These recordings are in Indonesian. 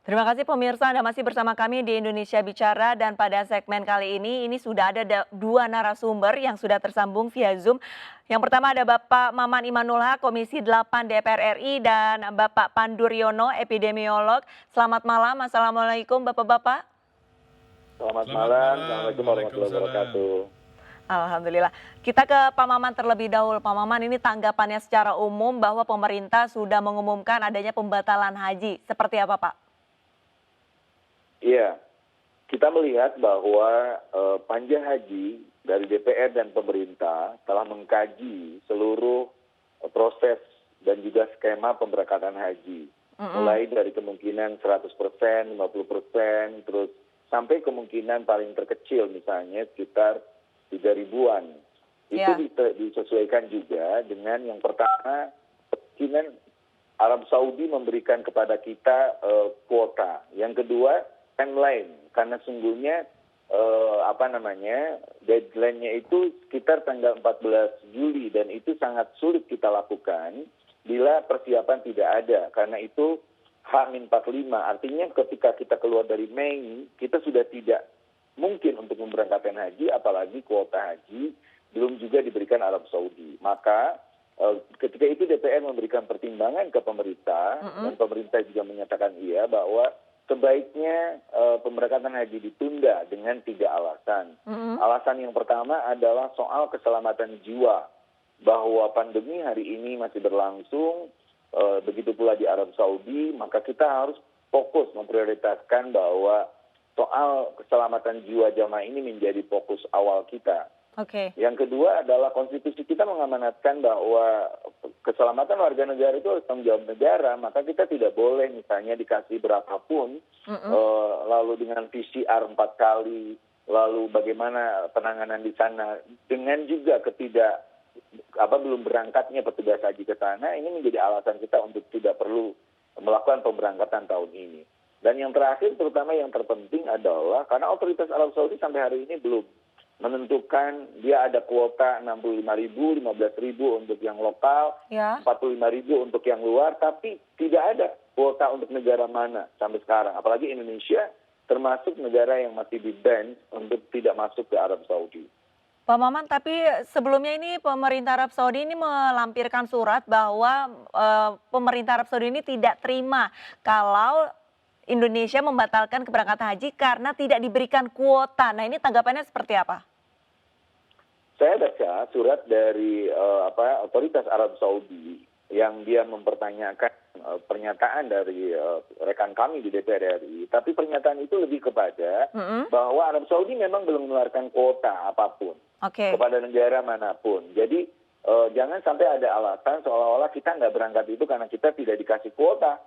Terima kasih pemirsa, Anda masih bersama kami di Indonesia Bicara dan pada segmen kali ini sudah ada dua narasumber yang sudah tersambung via Zoom. Yang pertama ada Bapak Maman Imanul Haq, Komisi 8 DPR RI dan Bapak Pandu Riono, epidemiolog. Selamat malam, Assalamualaikum Bapak-Bapak. Selamat Selamat malam, malam, Assalamualaikum warahmatullahi Waalaikumsalam. wabarakatuh. Alhamdulillah. Kita ke Pak Maman terlebih dahulu. Pak Maman, ini tanggapannya secara umum bahwa pemerintah sudah mengumumkan adanya pembatalan haji. Seperti apa Pak? Iya, kita melihat bahwa Panja Haji dari DPR dan pemerintah telah mengkaji seluruh proses dan juga skema pemberangkatan haji. Mulai dari kemungkinan 100%, 50%, terus sampai kemungkinan paling terkecil misalnya sekitar 3 ribuan. Itu disesuaikan juga dengan yang pertama, kemungkinan Arab Saudi memberikan kepada kita kuota. Yang kedua, timeline, karena sungguhnya deadline-nya itu sekitar tanggal 14 Juli dan itu sangat sulit kita lakukan bila persiapan tidak ada. Karena itu H-45, artinya ketika kita keluar dari Mei, kita sudah tidak mungkin untuk memberangkatkan haji, apalagi kuota haji belum juga diberikan Arab Saudi. Maka ketika itu DPR memberikan pertimbangan ke pemerintah dan pemerintah juga menyatakan iya bahwa sebaiknya pemberangkatan haji ditunda dengan 3 alasan. Alasan yang pertama adalah soal keselamatan jiwa, bahwa pandemi hari ini masih berlangsung, begitu pula di Arab Saudi, maka kita harus fokus memprioritaskan bahwa soal keselamatan jiwa jamaah ini menjadi fokus awal kita. Yang kedua adalah konstitusi kita mengamanatkan bahwa keselamatan warga negara itu harus tanggung jawab negara, maka kita tidak boleh misalnya dikasih berapapun, lalu dengan PCR 4 kali, lalu bagaimana penanganan di sana, dengan juga belum berangkatnya petugas haji ke sana, ini menjadi alasan kita untuk tidak perlu melakukan pemberangkatan tahun ini. Dan yang terakhir, terutama yang terpenting adalah karena otoritas Arab Saudi sampai hari ini belum menentukan, dia ada kuota 65.000, 15.000 untuk yang lokal, 45.000 untuk yang luar, tapi tidak ada kuota untuk negara mana sampai sekarang. Apalagi Indonesia termasuk negara yang masih di-ban untuk tidak masuk ke Arab Saudi. Pak Maman, tapi sebelumnya ini pemerintah Arab Saudi ini melampirkan surat bahwa pemerintah Arab Saudi ini tidak terima kalau Indonesia membatalkan keberangkatan haji karena tidak diberikan kuota. Nah, ini tanggapannya seperti apa? Saya baca surat dari otoritas Arab Saudi yang dia mempertanyakan pernyataan dari rekan kami di DPR RI. Tapi pernyataan itu lebih kepada bahwa Arab Saudi memang belum mengeluarkan kuota apapun kepada negara manapun. Jadi jangan sampai ada alasan seolah-olah kita nggak berangkat itu karena kita tidak dikasih kuota.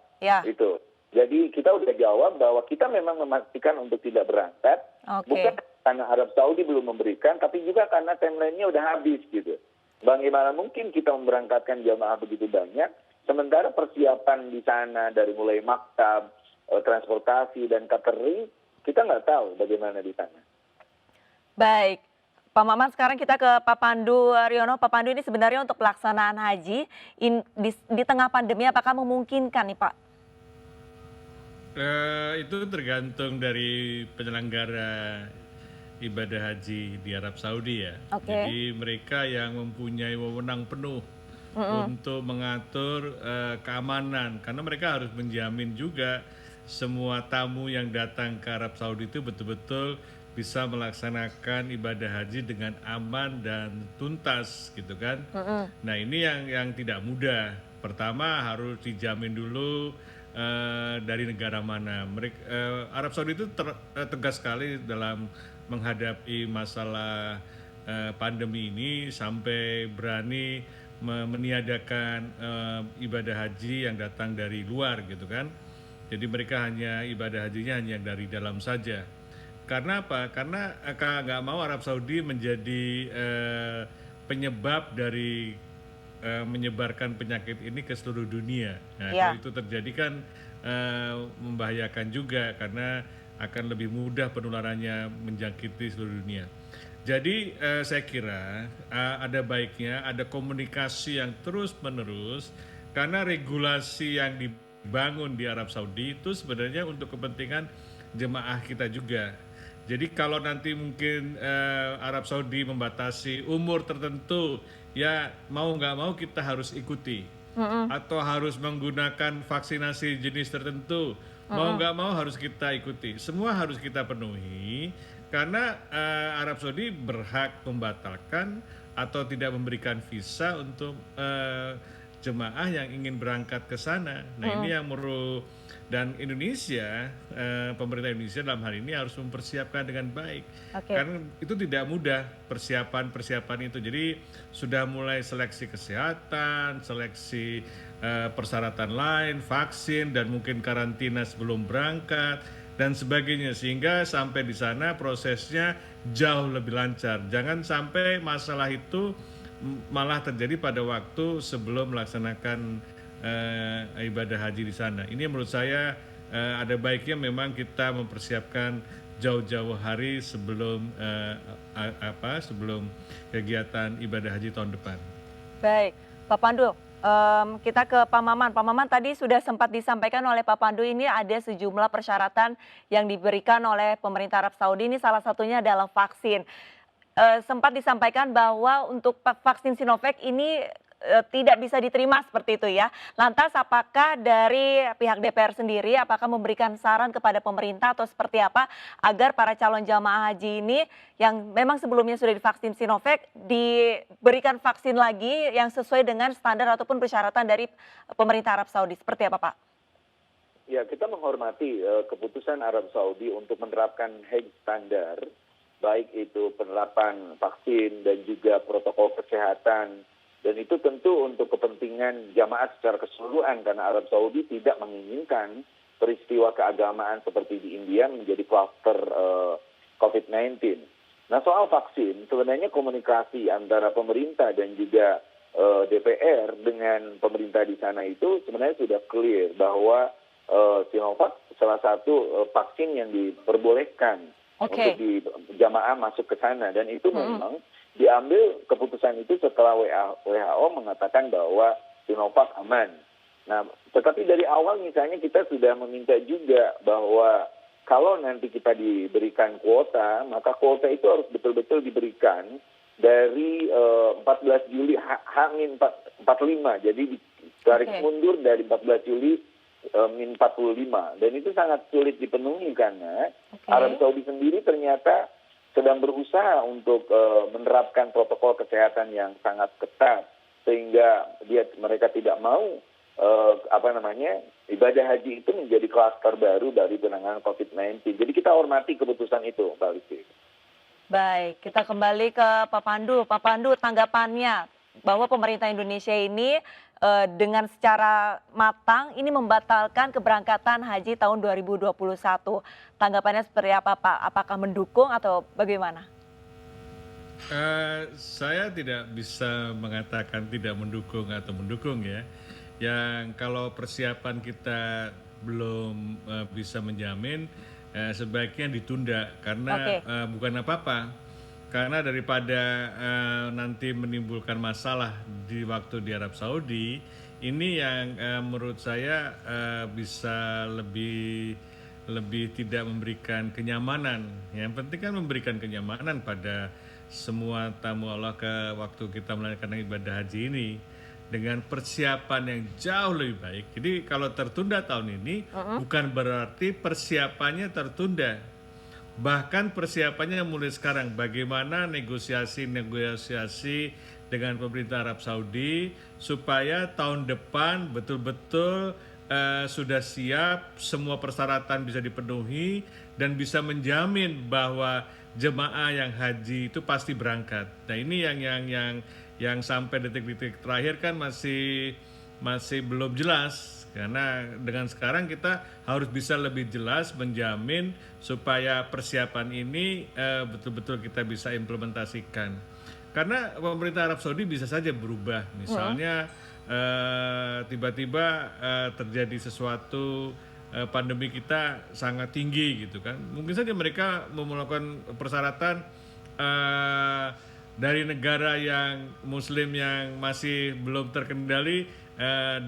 Itu. Jadi kita udah jawab bahwa kita memang memastikan untuk tidak berangkat, bukan karena Arab Saudi belum memberikan, tapi juga karena timeline-nya udah habis gitu. Bagaimana mungkin kita memberangkatkan jamaah begitu banyak, sementara persiapan di sana dari mulai maktab, transportasi, dan catering, kita nggak tahu bagaimana di sana. Baik. Pak Maman, sekarang kita ke Pak Pandu Riono. Pak Pandu, ini sebenarnya untuk pelaksanaan haji di tengah pandemi apakah memungkinkan nih Pak? Itu tergantung dari penyelenggara ibadah haji di Arab Saudi ya. Jadi mereka yang mempunyai wewenang penuh untuk mengatur keamanan, karena mereka harus menjamin juga semua tamu yang datang ke Arab Saudi itu betul-betul bisa melaksanakan ibadah haji dengan aman dan tuntas gitu kan. Nah ini yang tidak mudah. Pertama harus dijamin dulu dari negara mana. Arab Saudi itu tegas sekali dalam menghadapi masalah pandemi ini sampai berani meniadakan ibadah haji yang datang dari luar gitu kan. Jadi mereka hanya ibadah hajinya hanya dari dalam saja. Karena apa? Karena nggak mau Arab Saudi menjadi penyebab dari menyebarkan penyakit ini ke seluruh dunia. Nah, kalau itu terjadi kan membahayakan juga karena akan lebih mudah penularannya menjangkiti seluruh dunia. Jadi saya kira ada baiknya ada komunikasi yang terus-menerus karena regulasi yang dibangun di Arab Saudi itu sebenarnya untuk kepentingan jemaah kita juga. Jadi kalau nanti mungkin Arab Saudi membatasi umur tertentu, ya mau nggak mau kita harus ikuti. Atau harus menggunakan vaksinasi jenis tertentu, mau nggak mau harus kita ikuti. Semua harus kita penuhi karena Arab Saudi berhak membatalkan atau tidak memberikan visa untuk jemaah yang ingin berangkat ke sana. Nah ini yang dan Indonesia, pemerintah Indonesia dalam hal ini harus mempersiapkan dengan baik. Karena itu tidak mudah persiapan itu. Jadi sudah mulai seleksi kesehatan, seleksi persyaratan lain, vaksin dan mungkin karantina sebelum berangkat dan sebagainya, sehingga sampai di sana prosesnya jauh lebih lancar. Jangan sampai masalah itu malah terjadi pada waktu sebelum melaksanakan ibadah haji di sana. Ini menurut saya ada baiknya memang kita mempersiapkan jauh-jauh hari sebelum sebelum kegiatan ibadah haji tahun depan. Baik, Pak Pandu, kita ke Pak Maman. Pak Maman, tadi sudah sempat disampaikan oleh Pak Pandu, ini ada sejumlah persyaratan yang diberikan oleh pemerintah Arab Saudi. Ini salah satunya adalah vaksin. Sempat disampaikan bahwa untuk vaksin Sinovac ini tidak bisa diterima seperti itu ya. Lantas apakah dari pihak DPR sendiri apakah memberikan saran kepada pemerintah atau seperti apa agar para calon jamaah haji ini yang memang sebelumnya sudah divaksin Sinovac diberikan vaksin lagi yang sesuai dengan standar ataupun persyaratan dari pemerintah Arab Saudi. Seperti apa, Pak? Ya, kita menghormati keputusan Arab Saudi untuk menerapkan haji standar, baik itu penerapan vaksin dan juga protokol kesehatan. Dan itu tentu untuk kepentingan jamaah secara keseluruhan karena Arab Saudi tidak menginginkan peristiwa keagamaan seperti di India menjadi kluster COVID-19. Nah soal vaksin, sebenarnya komunikasi antara pemerintah dan juga DPR dengan pemerintah di sana itu sebenarnya sudah clear bahwa Sinovac salah satu vaksin yang diperbolehkan untuk di jamaah masuk ke sana, dan itu memang diambil keputusan itu setelah WHO mengatakan bahwa Sinovac aman. Nah, tetapi dari awal misalnya kita sudah meminta juga bahwa kalau nanti kita diberikan kuota, maka kuota itu harus betul-betul diberikan dari 14 Juli H-45. Jadi ditarik mundur dari 14 Juli min 45. Dan itu sangat sulit dipenuhi karena Arab Saudi sendiri ternyata sedang berusaha untuk menerapkan protokol kesehatan yang sangat ketat sehingga mereka tidak mau ibadah haji itu menjadi klaster baru dari penanganan COVID-19. Jadi kita hormati keputusan itu, Mbak Listi. Baik, kita kembali ke Pak Pandu. Pak Pandu, tanggapannya bahwa pemerintah Indonesia ini dengan secara matang ini membatalkan keberangkatan haji tahun 2021. Tanggapannya seperti apa, Pak? Apakah mendukung atau bagaimana? Saya tidak bisa mengatakan tidak mendukung atau mendukung ya. Yang kalau persiapan kita belum bisa menjamin, sebaiknya ditunda karena bukan apa-apa. Karena daripada nanti menimbulkan masalah di waktu di Arab Saudi, ini yang menurut saya bisa lebih tidak memberikan kenyamanan. Yang penting kan memberikan kenyamanan pada semua tamu Allah waktu kita melakukan ibadah haji ini dengan persiapan yang jauh lebih baik. Jadi kalau tertunda tahun ini bukan berarti persiapannya tertunda. Bahkan persiapannya mulai sekarang, bagaimana negosiasi dengan pemerintah Arab Saudi supaya tahun depan betul-betul sudah siap, semua persyaratan bisa dipenuhi dan bisa menjamin bahwa jemaah yang haji itu pasti berangkat. Nah ini yang sampai detik-detik terakhir kan masih belum jelas. Karena dengan sekarang kita harus bisa lebih jelas menjamin supaya persiapan ini betul-betul kita bisa implementasikan. Karena pemerintah Arab Saudi bisa saja berubah. Misalnya tiba-tiba terjadi sesuatu, pandemi kita sangat tinggi gitu kan. Mungkin saja mereka melakukan persyaratan dari negara yang Muslim yang masih belum terkendali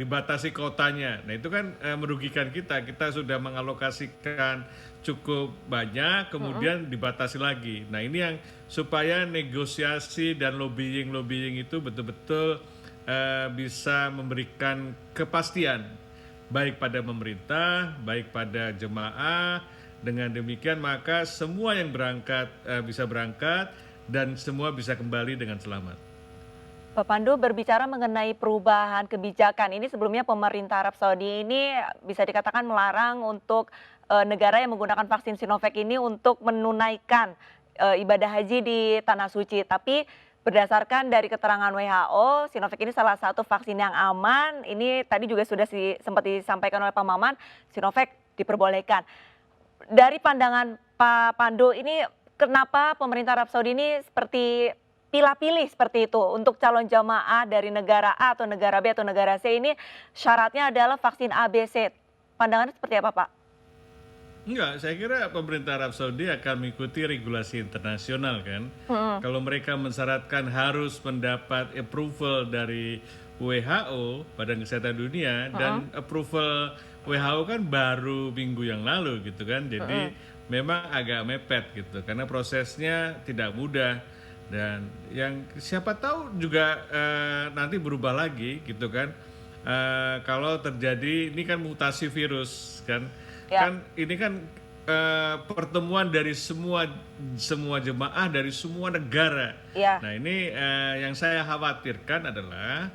dibatasi kotanya. Nah itu kan merugikan kita. Kita sudah mengalokasikan cukup banyak, kemudian dibatasi lagi. Nah ini yang supaya negosiasi dan lobbying itu betul-betul bisa memberikan kepastian baik pada pemerintah, baik pada jemaah. Dengan demikian maka semua yang berangkat bisa berangkat dan semua bisa kembali dengan selamat. Pak Pandu, berbicara mengenai perubahan kebijakan, ini sebelumnya pemerintah Arab Saudi ini bisa dikatakan melarang untuk negara yang menggunakan vaksin Sinovac ini untuk menunaikan ibadah haji di Tanah Suci. Tapi berdasarkan dari keterangan WHO, Sinovac ini salah satu vaksin yang aman. Ini tadi juga sudah sempat disampaikan oleh Pak Maman, Sinovac diperbolehkan. Dari pandangan Pak Pandu, ini kenapa pemerintah Arab Saudi ini seperti pilih-pilih seperti itu untuk calon jamaah dari negara A atau negara B atau negara C ini syaratnya adalah vaksin ABC. Pandangannya seperti apa, Pak? Enggak, saya kira pemerintah Arab Saudi akan mengikuti regulasi internasional kan. Kalau mereka mensyaratkan harus mendapat approval dari WHO, Badan Kesehatan Dunia, dan approval WHO kan baru minggu yang lalu gitu kan. Jadi memang agak mepet gitu karena prosesnya tidak mudah. Dan yang siapa tahu juga nanti berubah lagi gitu kan. Kalau terjadi ini kan mutasi virus kan. Kan ini kan pertemuan dari semua jemaah dari semua negara. Nah ini yang saya khawatirkan adalah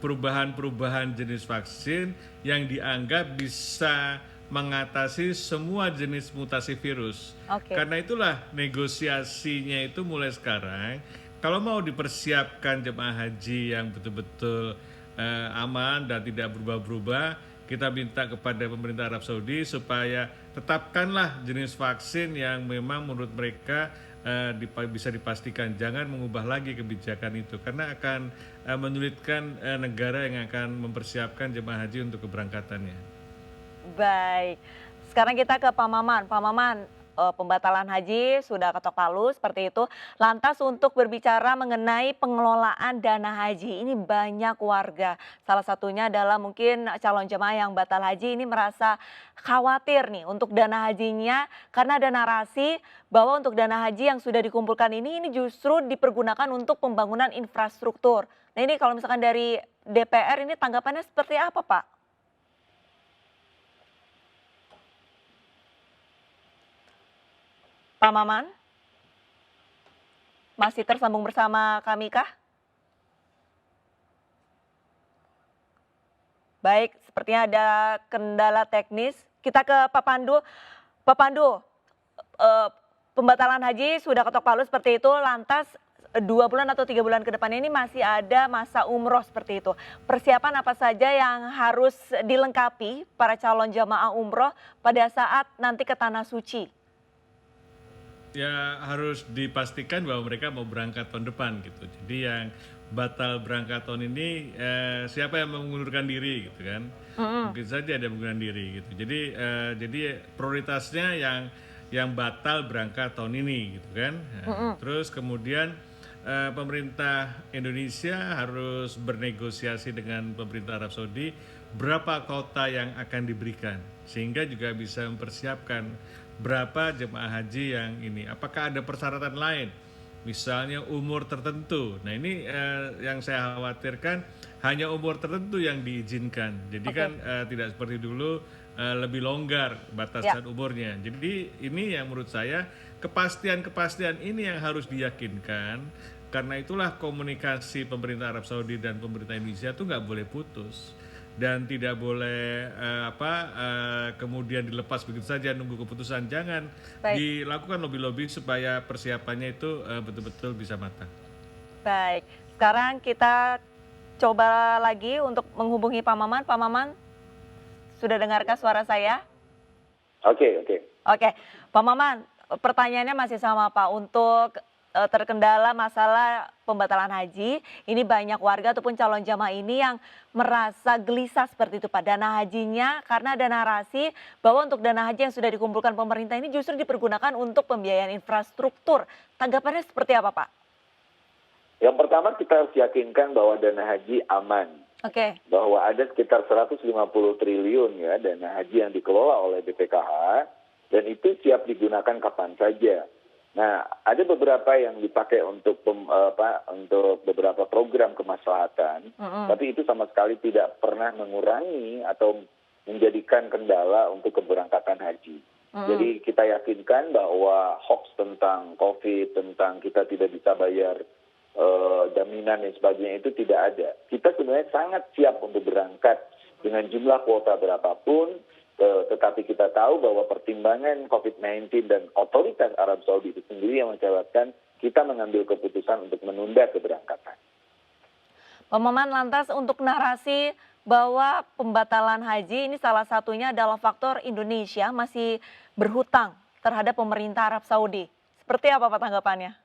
perubahan-perubahan jenis vaksin yang dianggap bisa mengatasi semua jenis mutasi virus. Karena itulah negosiasinya itu mulai sekarang. Kalau mau dipersiapkan jemaah haji yang betul-betul aman dan tidak berubah-berubah, kita minta kepada pemerintah Arab Saudi supaya tetapkanlah jenis vaksin yang memang menurut mereka bisa dipastikan. Jangan mengubah lagi kebijakan itu karena akan menyulitkan negara yang akan mempersiapkan jemaah haji untuk keberangkatannya. Baik, sekarang kita ke Pak Maman. Pak Maman, pembatalan haji sudah ketok palu seperti itu. Lantas untuk berbicara mengenai pengelolaan dana haji, ini banyak warga. Salah satunya adalah mungkin calon jemaah yang batal haji ini merasa khawatir nih untuk dana hajinya karena ada narasi bahwa untuk dana haji yang sudah dikumpulkan ini justru dipergunakan untuk pembangunan infrastruktur. Nah ini kalau misalkan dari DPR ini tanggapannya seperti apa, Pak? Pak Maman, masih tersambung bersama kami kah? Baik, sepertinya ada kendala teknis. Kita ke Pak Pandu. Pak Pandu, pembatalan haji sudah ketok palu seperti itu, lantas 2 bulan atau 3 bulan ke depannya ini masih ada masa umroh seperti itu. Persiapan apa saja yang harus dilengkapi para calon jamaah umroh pada saat nanti ke Tanah Suci? Ya harus dipastikan bahwa mereka mau berangkat tahun depan gitu. Jadi yang batal berangkat tahun ini siapa yang mengundurkan diri gitu kan? Mungkin saja ada yang mengundurkan diri gitu. Jadi prioritasnya yang batal berangkat tahun ini gitu kan. Terus kemudian pemerintah Indonesia harus bernegosiasi dengan pemerintah Arab Saudi berapa kota yang akan diberikan sehingga juga bisa mempersiapkan berapa jemaah haji yang ini. Apakah ada persyaratan lain? Misalnya umur tertentu. Nah ini yang saya khawatirkan hanya umur tertentu yang diizinkan. Jadi kan tidak seperti dulu lebih longgar batasan umurnya. Jadi ini yang menurut saya kepastian ini yang harus diyakinkan. Karena itulah komunikasi pemerintah Arab Saudi dan pemerintah Indonesia itu nggak boleh putus. Dan tidak boleh kemudian dilepas begitu saja nunggu keputusan. Jangan dilakukan lobby-lobby supaya persiapannya itu betul-betul bisa matang. Baik, sekarang kita coba lagi untuk menghubungi Pak Maman. Pak Maman, sudah dengarkah suara saya? Oke. Pak Maman, pertanyaannya masih sama Pak. Untuk terkendala masalah pembatalan haji, ini banyak warga ataupun calon jamaah ini yang merasa gelisah seperti itu Pak. Dana hajinya karena ada narasi bahwa untuk dana haji yang sudah dikumpulkan pemerintah ini justru dipergunakan untuk pembiayaan infrastruktur. Tanggapannya seperti apa Pak? Yang pertama kita harus yakinkan bahwa dana haji aman. Oke. Bahwa ada sekitar 150 triliun ya dana haji yang dikelola oleh BPKH dan itu siap digunakan kapan saja. Nah, ada beberapa yang dipakai untuk untuk beberapa program kemaslahatan, tapi itu sama sekali tidak pernah mengurangi atau menjadikan kendala untuk keberangkatan haji. Jadi kita yakinkan bahwa hoax tentang COVID, tentang kita tidak bisa bayar jaminan dan sebagainya itu tidak ada. Kita sebenarnya sangat siap untuk berangkat dengan jumlah kuota berapapun, tetapi kita tahu bahwa pertimbangan COVID-19 dan otoritas Arab Saudi itu sendiri yang mencatatkan kita mengambil keputusan untuk menunda keberangkatan. Pak Maman, lantas untuk narasi bahwa pembatalan haji ini salah satunya adalah faktor Indonesia masih berhutang terhadap pemerintah Arab Saudi. Seperti apa Pak tanggapannya?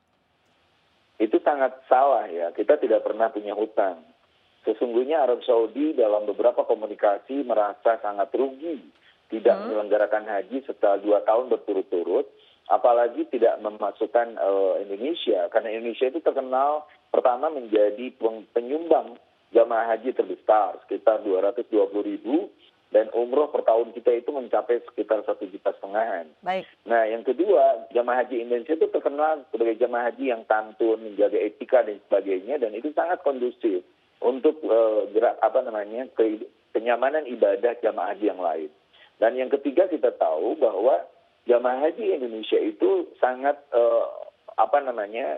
Itu sangat salah ya, kita tidak pernah punya hutang. Sesungguhnya Arab Saudi dalam beberapa komunikasi merasa sangat rugi tidak menyelenggarakan haji setelah 2 tahun berturut-turut, apalagi tidak memasukkan Indonesia, karena Indonesia itu terkenal pertama menjadi penyumbang jamaah haji terbesar, sekitar 220.000, dan umroh per tahun kita itu mencapai sekitar 1,5 juta. Baik. Nah, yang kedua, jamaah haji Indonesia itu terkenal sebagai jamaah haji yang santun, menjaga etika dan sebagainya, dan itu sangat kondusif untuk kenyamanan ibadah jamaah haji yang lain. Dan yang ketiga kita tahu bahwa jamaah haji Indonesia itu sangat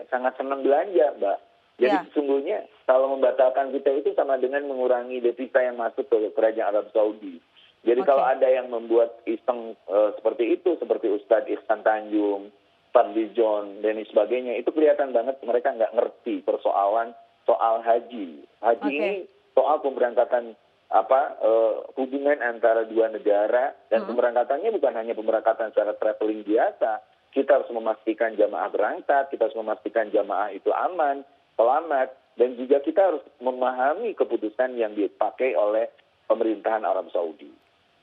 sangat senang belanja, Mbak. Jadi sesungguhnya kalau membatalkan kita itu sama dengan mengurangi devisa yang masuk ke kerajaan Arab Saudi. Jadi kalau ada yang membuat iseng seperti itu, seperti Ustadz Ihsan Tanjung, Fadli John, dan sebagainya, itu kelihatan banget mereka nggak ngerti persoalan soal haji. Haji ini soal pemberangkatan hubungan antara dua negara, dan pemberangkatannya bukan hanya pemberangkatan secara traveling biasa. Kita harus memastikan jamaah berangkat, kita harus memastikan jamaah itu aman, selamat, dan juga kita harus memahami keputusan yang dipakai oleh pemerintahan Arab Saudi.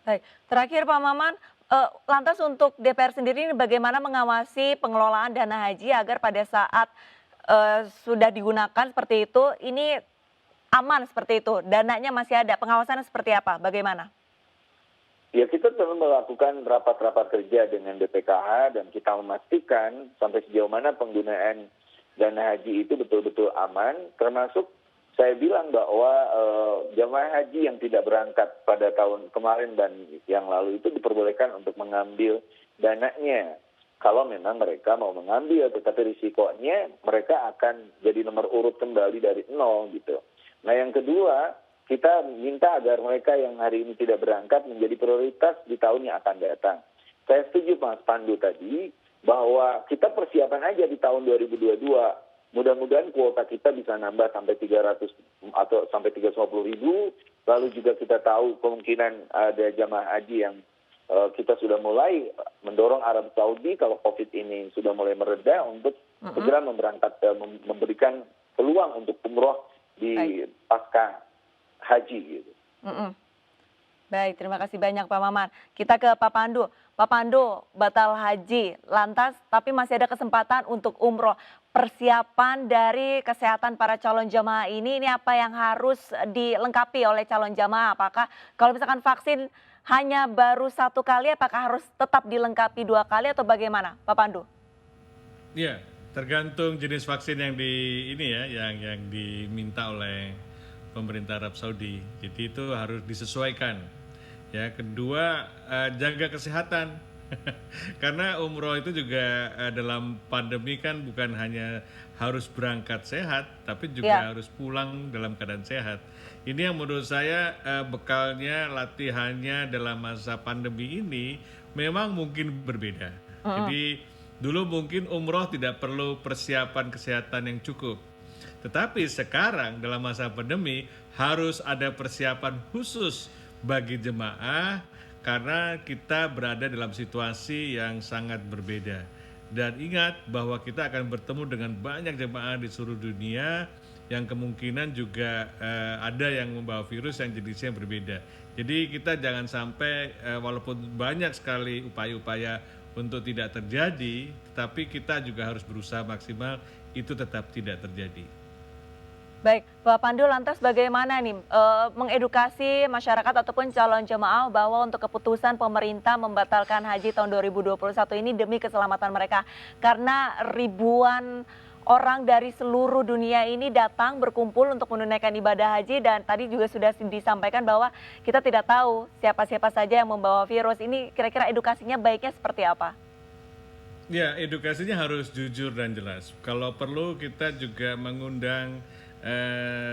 Baik, terakhir Pak Maman, lantas untuk DPR sendiri ini bagaimana mengawasi pengelolaan dana haji agar pada saat sudah digunakan seperti itu, ini aman seperti itu, dananya masih ada, pengawasannya seperti apa, bagaimana? Ya, kita terus melakukan rapat-rapat kerja dengan BPKH dan kita memastikan sampai sejauh mana penggunaan dana haji itu betul-betul aman, termasuk saya bilang bahwa jamaah haji yang tidak berangkat pada tahun kemarin dan yang lalu itu diperbolehkan untuk mengambil dananya. Kalau memang mereka mau mengambil, tetapi risikonya mereka akan jadi nomor urut kembali dari nol gitu. Nah, yang kedua, kita minta agar mereka yang hari ini tidak berangkat menjadi prioritas di tahun yang akan datang. Saya setuju Mas Pandu tadi bahwa kita persiapan aja di tahun 2022. Mudah-mudahan kuota kita bisa nambah sampai 300 atau sampai 350.000. Lalu juga kita tahu kemungkinan ada jamaah haji yang kita sudah mulai mendorong Arab Saudi kalau COVID ini sudah mulai mereda untuk segera memberikan peluang untuk umroh di pasca haji gitu. Baik, terima kasih banyak Pak Maman. Kita ke Pak Pandu. Pak Pandu, batal haji, lantas tapi masih ada kesempatan untuk umroh. Persiapan dari kesehatan para calon jamaah ini apa yang harus dilengkapi oleh calon jamaah? Apakah kalau misalkan vaksin hanya baru 1 kali, apakah harus tetap dilengkapi 2 kali atau bagaimana, Pak Pandu? Ya, tergantung jenis vaksin yang yang diminta oleh pemerintah Arab Saudi. Jadi itu harus disesuaikan. Ya, kedua jaga kesehatan. Karena umroh itu juga dalam pandemi kan bukan hanya harus berangkat sehat, tapi juga harus pulang dalam keadaan sehat. Ini yang menurut saya bekalnya, latihannya dalam masa pandemi ini memang mungkin berbeda. Jadi dulu mungkin umroh tidak perlu persiapan kesehatan yang cukup. Tetapi sekarang dalam masa pandemi harus ada persiapan khusus bagi jemaah karena kita berada dalam situasi yang sangat berbeda. Dan ingat bahwa kita akan bertemu dengan banyak jemaah di seluruh dunia yang kemungkinan juga ada yang membawa virus yang jenisnya berbeda. Jadi kita jangan sampai walaupun banyak sekali upaya-upaya untuk tidak terjadi, tapi kita juga harus berusaha maksimal itu tetap tidak terjadi. Baik, Pak Pandu, lantas bagaimana nih mengedukasi masyarakat ataupun calon jemaah bahwa untuk keputusan pemerintah membatalkan haji tahun 2021 ini demi keselamatan mereka? Karena ribuan orang dari seluruh dunia ini datang berkumpul untuk menunaikan ibadah haji dan tadi juga sudah disampaikan bahwa kita tidak tahu siapa-siapa saja yang membawa virus. Ini kira-kira edukasinya baiknya seperti apa? Ya, edukasinya harus jujur dan jelas. Kalau perlu kita juga mengundang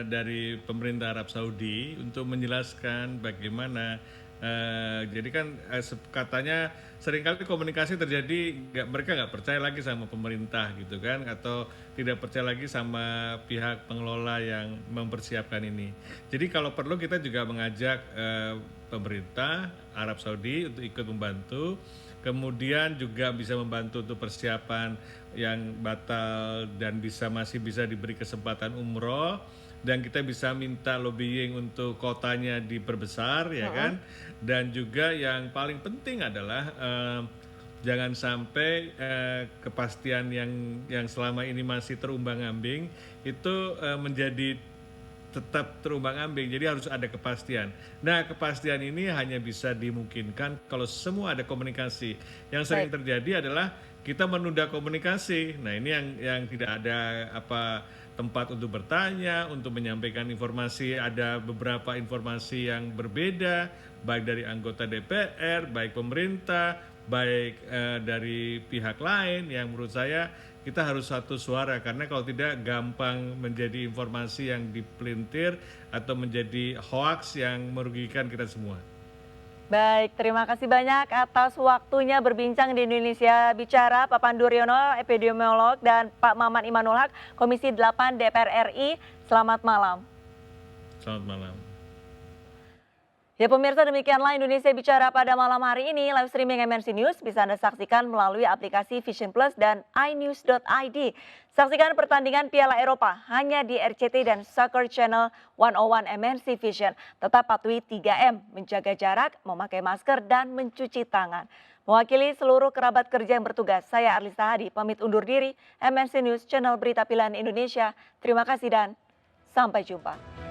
dari pemerintah Arab Saudi untuk menjelaskan bagaimana. Jadi kan katanya seringkali komunikasi terjadi, mereka nggak percaya lagi sama pemerintah gitu kan, atau tidak percaya lagi sama pihak pengelola yang mempersiapkan ini. Jadi kalau perlu kita juga mengajak pemerintah Arab Saudi untuk ikut membantu. Kemudian juga bisa membantu untuk persiapan yang batal dan masih bisa diberi kesempatan umroh, dan kita bisa minta lobbying untuk kotanya diperbesar ya kan. Dan juga yang paling penting adalah jangan sampai kepastian yang selama ini masih terumbang-ambing itu menjadi tetap terumbang-ambing, jadi harus ada kepastian. Nah, kepastian ini hanya bisa dimungkinkan kalau semua ada komunikasi. Yang sering terjadi adalah kita menunda komunikasi. Nah, ini yang tidak ada tempat untuk bertanya, untuk menyampaikan informasi. Ada beberapa informasi yang berbeda, baik dari anggota DPR, baik pemerintah, baik dari pihak lain, yang menurut saya kita harus satu suara, karena kalau tidak gampang menjadi informasi yang dipelintir atau menjadi hoaks yang merugikan kita semua. Baik, terima kasih banyak atas waktunya berbincang di Indonesia Bicara, Pak Pandu Riono, epidemiolog, dan Pak Maman Imanul Haq, Komisi 8 DPR RI. Selamat malam. Selamat malam. Ya pemirsa, demikianlah Indonesia Bicara pada malam hari ini. Live streaming MNC News bisa Anda saksikan melalui aplikasi Vision Plus dan iNews.id. Saksikan pertandingan Piala Eropa hanya di RCTI dan Soccer Channel 101 MNC Vision. Tetap patuhi 3M, menjaga jarak, memakai masker, dan mencuci tangan. Mewakili seluruh kerabat kerja yang bertugas, saya Arlisa Hadi pamit undur diri. MNC News, channel berita pilihan Indonesia. Terima kasih dan sampai jumpa.